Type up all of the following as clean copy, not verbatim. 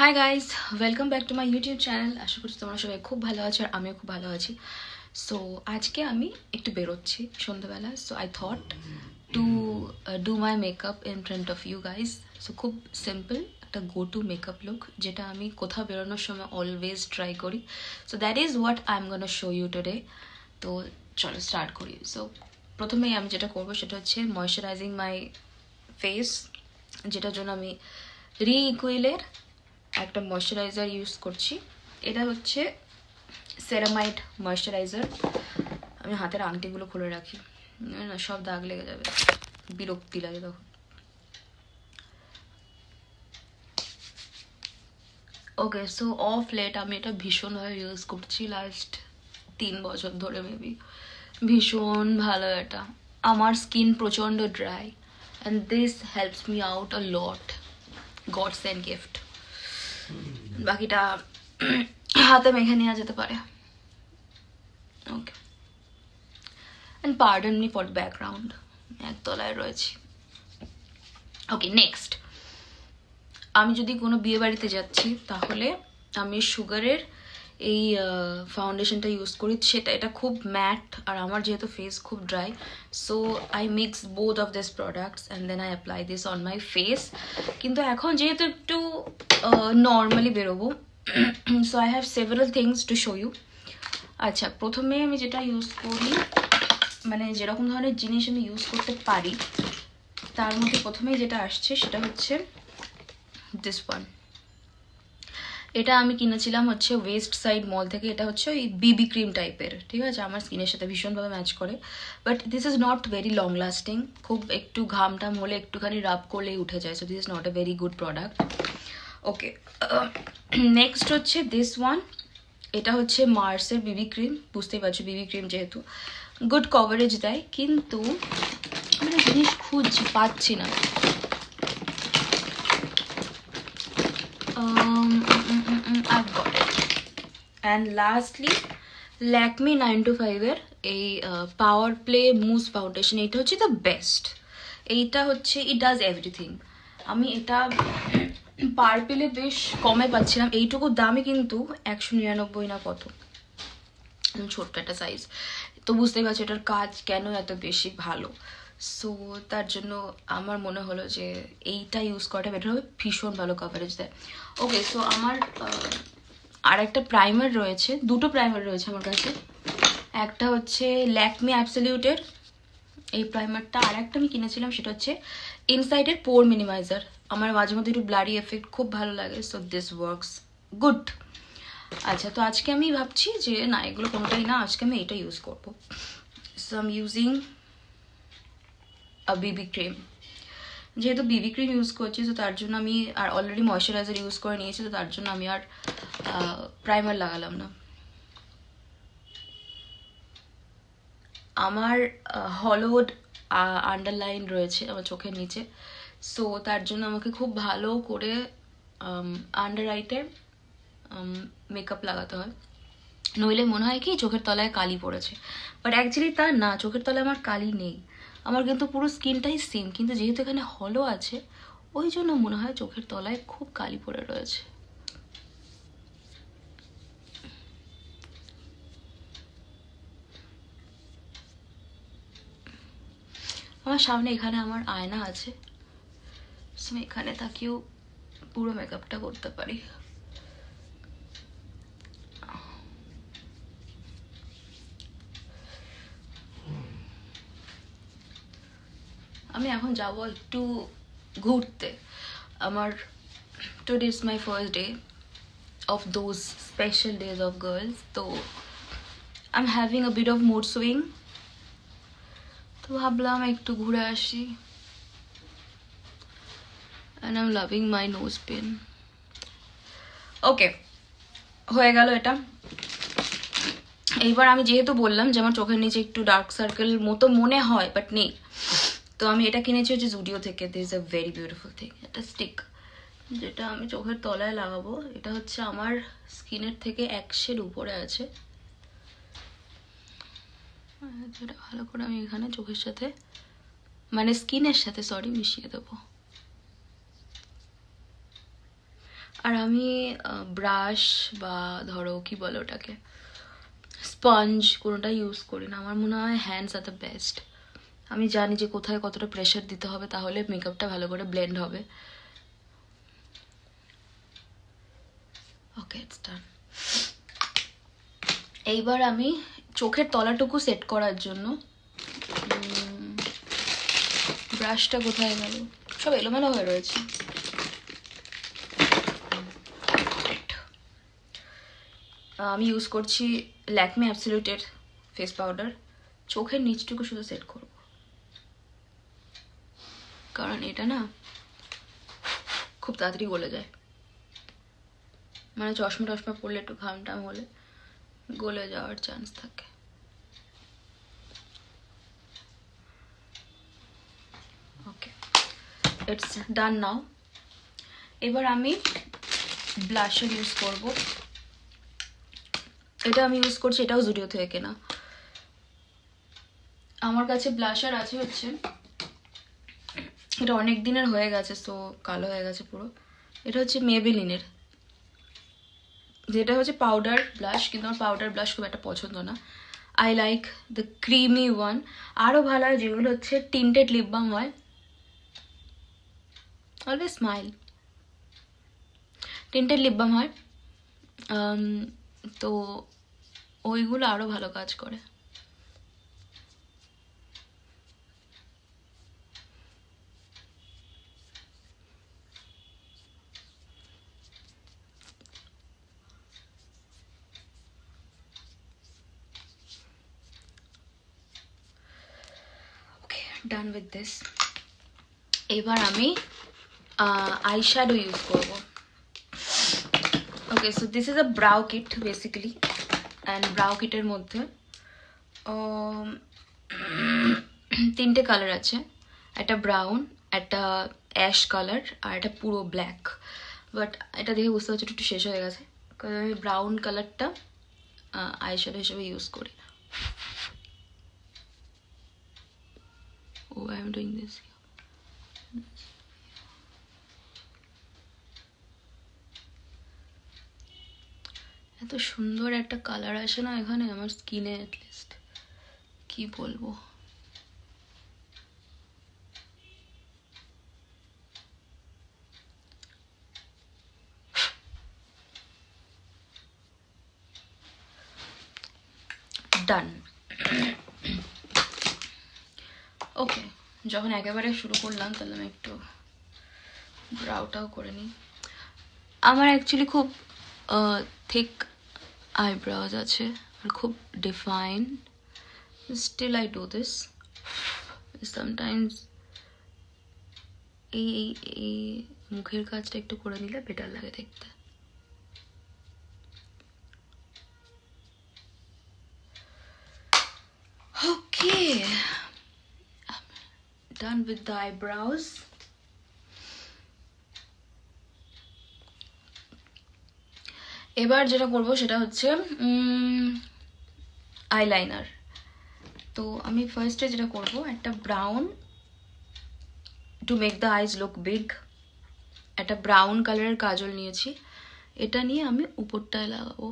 High guys, welcome back to my YouTube channel. আশা করছি তোমরা সবাই খুব ভালো আছো আর আমিও খুব ভালো আছি। সো আজকে আমি একটু বেরোচ্ছি সন্ধ্যাবেলা। So I thought to do my makeup in front of you guys. So খুব সিম্পল একটা গো টু মেকআপ লুক, যেটা আমি কোথাও বেরোনোর সময় অলওয়েজ ট্রাই করি। So that is what I am gonna show you today. তো চলো স্টার্ট করি। সো প্রথমেই আমি যেটা করবো সেটা হচ্ছে ময়শ্চারাইজিং মাই ফেস, যেটার জন্য আমি রিইকুইলের একটা ময়শ্চারাইজার ইউজ করছি। এটা হচ্ছে সেরামাইড ময়শ্চারাইজার। আমি হাতের আংটিগুলো খুলে রাখি, না সব দাগ লেগে যাবে, বিরক্তি লাগে তখন। ওকে, সো অফ লেট আমি এটা ভীষণভাবে ইউজ করছি, লাস্ট 3 বছর ধরে মেবি। ভীষণ ভালো এটা। আমার স্কিন প্রচণ্ড dry and this helps me out a lot. Godsend gift. বাকিটা হাতে মেখে নেওয়া যেতে পারে। Okay, and pardon me for background, একতলায় রয়েছি। ওকে, নেক্সট, আমি যদি কোনো বিয়ে বাড়িতে যাচ্ছি তাহলে আমি সুগারের এই ফাউন্ডেশনটা ইউজ করি। এটা খুব ম্যাট, আর আমার যেহেতু ফেস খুব dry, so I mix both of this products and then I apply this on my face. কিন্তু এখন যেহেতু একটু নর্মালি বেরোবো, so I have several things to show you. আচ্ছা, প্রথমে আমি যেটা ইউজ করি, মানে যেরকম ধরনের জিনিস আমি ইউজ করতে পারি, তার মধ্যে প্রথমেই যেটা আসছে সেটা হচ্ছে দিস ওয়ান। এটা আমি কিনেছিলাম হচ্ছে ওয়েস্ট সাইড মল থেকে। এটা হচ্ছে ওই বিবি ক্রিম টাইপের, ঠিক আছে, আমার স্কিনের সাথে ভীষণভাবে ম্যাচ করে, but this is not very long lasting. খুব একটু ঘাম টাম হলে একটুখানি রাব করলেই উঠে যায়, so this is not a very good product. Okay, next হচ্ছে দিস ওয়ান। এটা হচ্ছে মার্সের বিবি ক্রিম। বুঝতেই পারছো, বিবি ক্রিম যেহেতু গুড কভারেজ দেয়, কিন্তু আমি জিনিস খুঁজছি, পাচ্ছি না। I've got it. And lastly, Lakme 925 এর এই পাওয়ার প্লে মুজ ফাউন্ডেশন। এটা হচ্ছে দ্য বেস্ট। এইটা হচ্ছে ইট ডাজ এভরিথিং। আমি এটা পার্পেলে বেশ কমে পাচ্ছিলাম, এইটুকু দামে কিন্তু 199 না কত, ছোট্ট একটা সাইজ। তো বুঝতেই পারছো এটার কাজ কেন এত বেশি ভালো। সো তার জন্য আমার মনে হলো যে এইটা ইউজ করাটা বেটার হবে, ভীষণ ভালো কভারেজ দেয়। ওকে, সো আমার আর একটা প্রাইমার রয়েছে, দুটো প্রাইমার রয়েছে আমার কাছে। একটা হচ্ছে ল্যাকমি অ্যাবসলিউটের এই প্রাইমারটা, আর একটা আমি কিনেছিলাম সেটা হচ্ছে ইনসাইডের পোর মিনিমাইজার। আমার মাঝে মধ্যে একটু ব্লারি এফেক্ট খুব ভালো লাগে, সো দিস ওয়ার্কস গুড। আচ্ছা, তো আজকে আমি ভাবছি যে না, এগুলো কোনোটাই না, আজকে আমি এটা ইউজ করবো। So I am using a Bibi cream. যেহেতু বিবি ক্রিম ইউজ করছি, তো তার জন্য আমি আর অলরেডি ময়শ্চারাইজার ইউজ করে নিয়েছি, তো তার জন্য আমি আর প্রাইমার লাগালাম না। আমার হলউড আন্ডারলাইন রয়েছে আমার চোখের নিচে, সো তার জন্য আমাকে খুব ভালো করে আন্ডার আইতে মেকআপ লাগাতে হয়, নইলে মনে হয় কি চোখের তলায় কালি পড়েছে, বাট অ্যাকচুয়ালি তা না, চোখের তলায় আমার কালি নেই। আমার কিন্তু পুরো স্কিনটাই সেম, কিন্তু যেহেতু এখানে হলো আছে ওই জন্য মনে হয় চোখের তলায় খুব কালি পড়ে রয়েছে। আমার সামনে এখানে আমার আয়না আছে, সো এখানে তাকিয়েও পুরো মেকআপটা করতে পারি। আমি এখন যাব একটু ঘুরতে। আমার today is my first day of those special days of girls, so I'm having a bit of mood swing, তো ভাবলাম একটু ঘুরে আসি, and I'm loving my nose pin. ওকে, হয়ে গেল এটা। এইবার আমি যেহেতু বললাম যে আমার চোখের নিচে একটু ডার্ক সার্কেল মতো মনে হয় বাট নেই, তো আমি এটা কিনেছি হচ্ছে জুডিও থেকে। This is a very beautiful thing, এটা স্টিক, যেটা আমি চোখের তলায় লাগাবো। এটা হচ্ছে আমার স্কিনের থেকে 1 শেড উপরে আছে, যেটা ভালো করে আমি এখানে চোখের সাথে, মানে স্কিনের সাথে সরি, মিশিয়ে দেবো। আর আমি ব্রাশ বা ধরো কি বলে ওটাকে, স্পঞ্জ কোনোটা ইউজ করি না। আমার মনে হয় হ্যান্ডস আর দ্য বেস্ট। আমি জানি যে কোথায় কতটা প্রেশার দিতে হবে, তাহলে মেকআপটা ভালো করে ব্লেন্ড হবে। ওকে, ইটস ডান। এইবার আমি চোখের তলাটুকু সেট করার জন্য ব্রাশটা কোথায় গেল, সব এলোমেলো হয়ে রয়েছে। আমি ইউজ করছি ল্যাকমে অ্যাবসলিউটের ফেস পাউডার। চোখের নিচটুকু শুধু সেট করব, কারণ এটা না খুব তাড়াতাড়ি গলে যায়। মানে চশমা টশমা পরলে একটু ঘাম টাম হলে গলে যাওয়ার চান্স থাকে। ওকে, ইটস ডান নাও। এবার আমি ব্লাশার ইউজ করব। এটা আমি ইউজ করছি, এটাও জুডিও থেকে কেনা। আমার কাছে ব্লাশার আছে হচ্ছে, এটা অনেক দিনের হয়ে গেছে, তো কালো হয়ে গেছে পুরো। এটা হচ্ছে মেবেলিনের, যেটা হচ্ছে পাউডার ব্লাশ, কিন্তু আমার পাউডার ব্লাশ খুব একটা পছন্দ না। I like the creamy one. আরও ভালো হয় যেগুলো হচ্ছে টিন্টেড লিপ বাম হয়। Always smile. Tinted lip balm হয়, তো ওইগুলো আরও ভালো কাজ করে। Okay, done with this. এবার আমি আইশ্যাডো ইউজ করবো। Okay, so this is a brow kit basically, and brow কিটের মধ্যে তিনটে কালার আছে, একটা ব্রাউন, একটা অ্যাশ কালার, আর একটা পুরো ব্ল্যাক। বাট এটা দেখে বুঝতে পারছি একটু শেষ হয়ে গেছে, কারণ আমি ব্রাউন কালারটা আইশ্যাডো হিসেবে ইউজ করি। ও আই এম ডুইং দিস। এত সুন্দর একটা কালার আসে না এখানে আমার স্কিনে, অ্যাটলিস্ট কি বলবো। ডান। ওকে, যখন একেবারে শুরু করলাম তাহলে আমি একটু ব্রাউটাও করে নিই। আমার অ্যাকচুয়ালি খুব থিক আইব্রাউজ আছে আর খুব define. Still I do this sometimes. এই এই এই মুখের কাজটা একটু করে নিলে বেটার লাগে দেখতে। ওকে, ডান উইথ দ্য আইব্রাউজ। এবার যেটা করবো সেটা হচ্ছে আইলাইনার। তো আমি ফার্স্টে যেটা করবো, একটা brown to make the eyes look big, একটা ব্রাউন কালারের কাজল নিয়েছি। এটা নিয়ে আমি উপরটায় লাগাবো।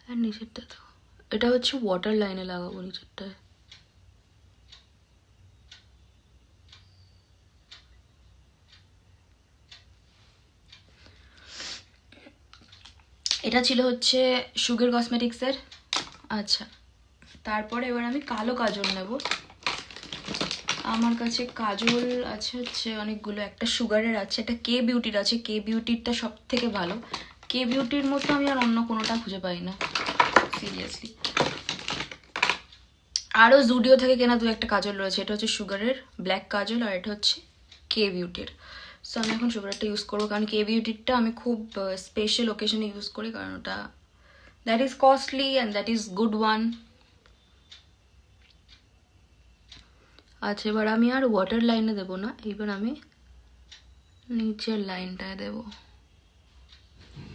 আর নিচেরটা তো, এটা হচ্ছে ওয়াটার লাইনে লাগাবো নিচেরটায়। এটা ছিল হচ্ছে সুগার কসমেটিক্সের। আচ্ছা, তারপরে এবার আমি কালো কাজল নেব। আমার কাছে কাজল আছে হচ্ছে অনেকগুলো, একটা সুগারের আছে, একটা কে বিউটির আছে। কে বিউটিরটা সব থেকে ভালো। কে বিউটির মতো আমি আর অন্য কোনোটা খুঁজে পাই না, সিরিয়াসলি। আরও জুডিও থেকে কেনা দু একটা কাজল রয়েছে। এটা হচ্ছে সুগারের ব্ল্যাক কাজল, আর এটা হচ্ছে কে বিউটির। সো আমি এখন সুগারটা ইউজ করবো, কারণ কে বিউটিরটা আমি খুব স্পেশাল ওকেশনে ইউজ করি, কারণ ওটা that is costly and that is good one. আচ্ছা, এবার আমি আর ওয়াটার লাইনে দেবো না, এবার আমি নিচের লাইনটায় দেবো।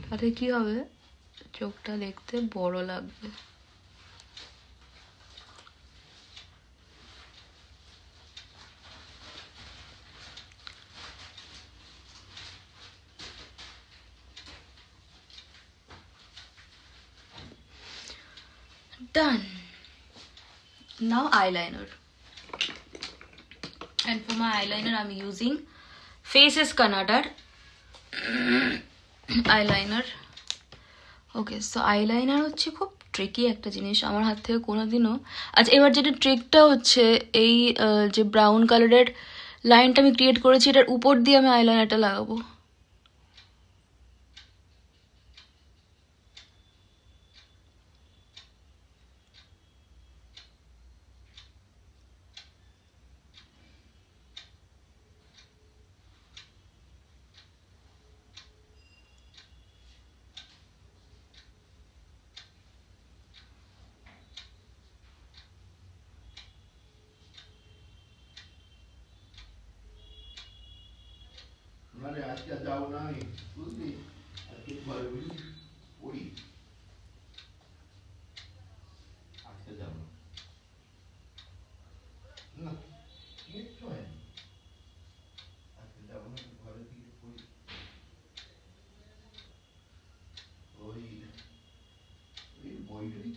তাতে কি হবে, চোখটা দেখতে বড় লাগবে। Done. Now eyeliner. And for my eyeliner I'm using Faces Kannada eyeliner. Okay, so eyeliner হচ্ছে খুব ট্রিকি একটা জিনিস, আমার হাত থেকে কোনোদিনও। আচ্ছা, এবার যেটা ট্রিকটা হচ্ছে এই যে ব্রাউন কালারের লাইনটা আমি ক্রিয়েট করেছি, এটার উপর দিয়ে আমি আইলাইনারটা লাগাবো। আজকে যাও না, বুঝলি, আজকে ঘরে বুঝলি পড়ি, আজকে যাও না, কিচ্ছু হয়নি, আজকে যাবো না, ঘরে থেকে পড়ি। ওই বইটাই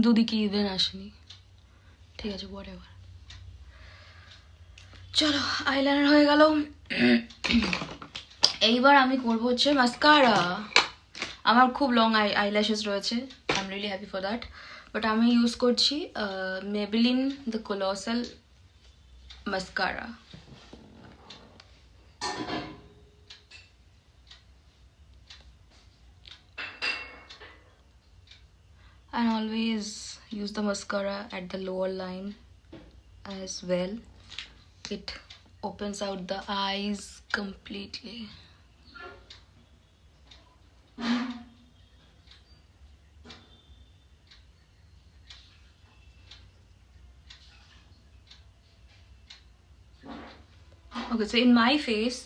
দুদিকে ইভেন আসেনি, ঠিক আছে, হোয়াট এভার। চলো, আইলাইনার হয়ে গেল। এইবার আমি করবো হচ্ছে মাস্কারা। আমার খুব লং আইল্যাশেস রয়েছে, I am really happy for that, but আমি ইউজ করছি Maybelline the Colossal mascara. And always use the mascara at the lower line as well. It opens out the eyes completely. Okay, so in my face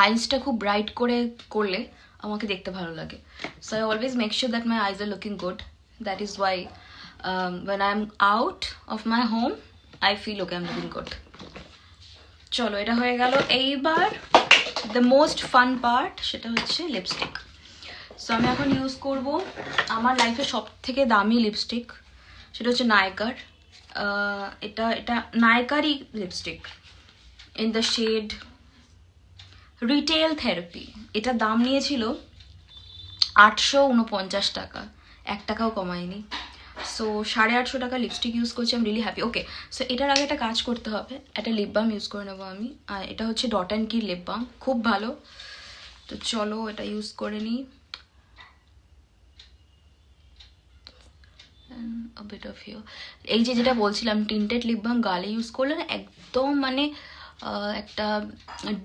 আইসটা খুব bright করে করলে আমাকে দেখতে ভালো লাগে, so I always make sure that my eyes are looking good. That is Y when I am out of my home I feel okay, I'm looking good. চলো, এটা হয়ে গেল। এইবার দ্য মোস্ট ফান পার্ট, সেটা হচ্ছে lipstick. So আমি এখন use করব আমার লাইফে সব থেকে দামি লিপস্টিক, সেটা হচ্ছে নায়কার। এটা নায়কারই lipstick in the shade retail therapy. এটা দাম নিয়েছিল 849 টাকা, 1 টাকাও কমায়নি। সো 850 টাকা লিপস্টিক ইউজ করছি, আমি রিয়েলি হ্যাপি। ওকে, সো এটার আগে একটা কাজ করতে হবে, একটা লিপ বাম ইউজ করে নেবো আমি। আর এটা হচ্ছে ডট অ্যান্ড কি লিপ বাম, খুব ভালো। তো চলো এটা ইউজ করে নিই। এই যে যেটা বলছিলাম, টিন্টেড লিপ বাম গালে ইউজ করলে না একদম মানে একটা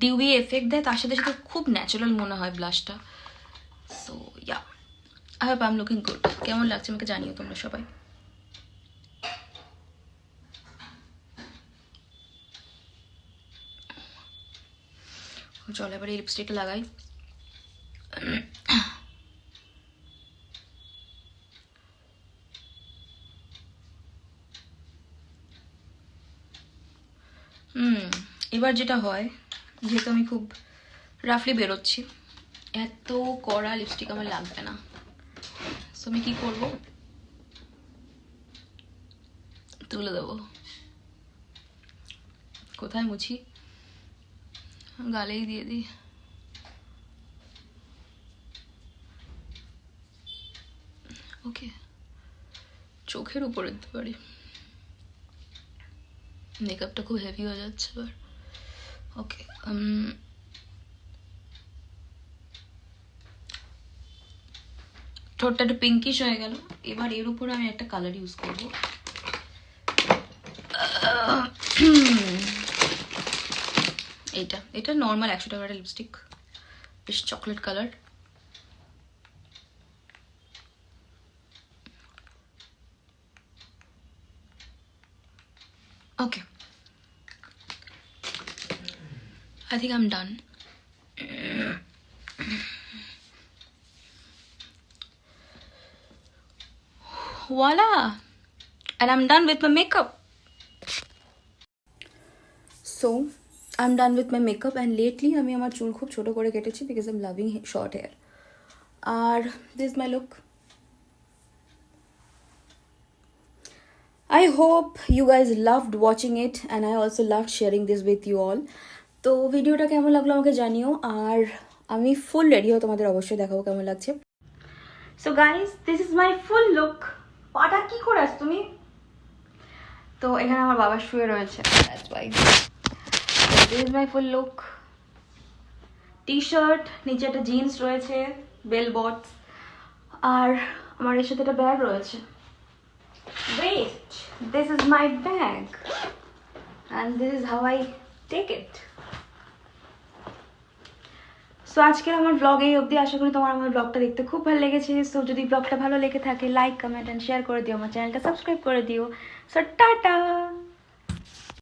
ডিউই এফেক্ট দেয়, তার সাথে সাথে খুব ন্যাচারাল মনে হয় ব্লাশটা। So yeah, I hope I am looking good. কেমন লাগছে আমাকে জানিও তোমরা সবাই। চলো এবার এই লিপস্টিকটা লাগাই। এবার যেটা হয়, যেহেতু আমি খুব রাফলি বেরোচ্ছি, এত কড়া লিপস্টিক আমার লাগবে না। সো আমি কি করবো, তুলে দেবো। কোথায় মুছি, গালেই দিয়ে দিই। ওকে, চোখের উপরে দিতে পারি। মেকআপটা খুব হেভি হয়ে যাচ্ছে এবার। ওকে, ঠোঁটটা একটু পিঙ্কিশ হয়ে গেল। এবার এর উপরে আমি একটা কালার ইউজ করবো, এটা নর্মাল 100 টাকার লিপস্টিক, বেশ chocolate colour. Okay. I think I'm done. Voila! And I'm done with my makeup. So, I'm done with my makeup and lately আমি আমার চুল খুব ছোট করে কেটেছি because I'm loving short hair. R this is my look. I hope you guys loved watching it and I also loved sharing this with you all. তো ভিডিওটা কেমন লাগলো আমাকে জানিও আর আমি ফুল রেডি হয়ে তোমাদের অবশ্যই দেখাবো কেমন লাগছে। So guys this is my full look. পাটা কি করে আছ তুমি? তো এখানে আমার বাবা শুয়ে রয়েছে, that's why. This is my full look. T shirt, নিচে একটা জিন্স রয়েছে, বেল বটস, আর আমার এর সাথে একটা ব্যাগ রয়েছে। Wait, this is my bag and this is how I take it. So আজকের আমার ব্লগ এই অবধি। আশা করি তোমার আমার ব্লগটা দেখতে খুব ভালো লেগেছে। সো যদি ব্লগটা ভালো লেগে থাকে লাইক কমেন্ট অ্যান্ড শেয়ার করে দিও, আমার চ্যানেলটা সাবস্ক্রাইব করে দিও। So tata.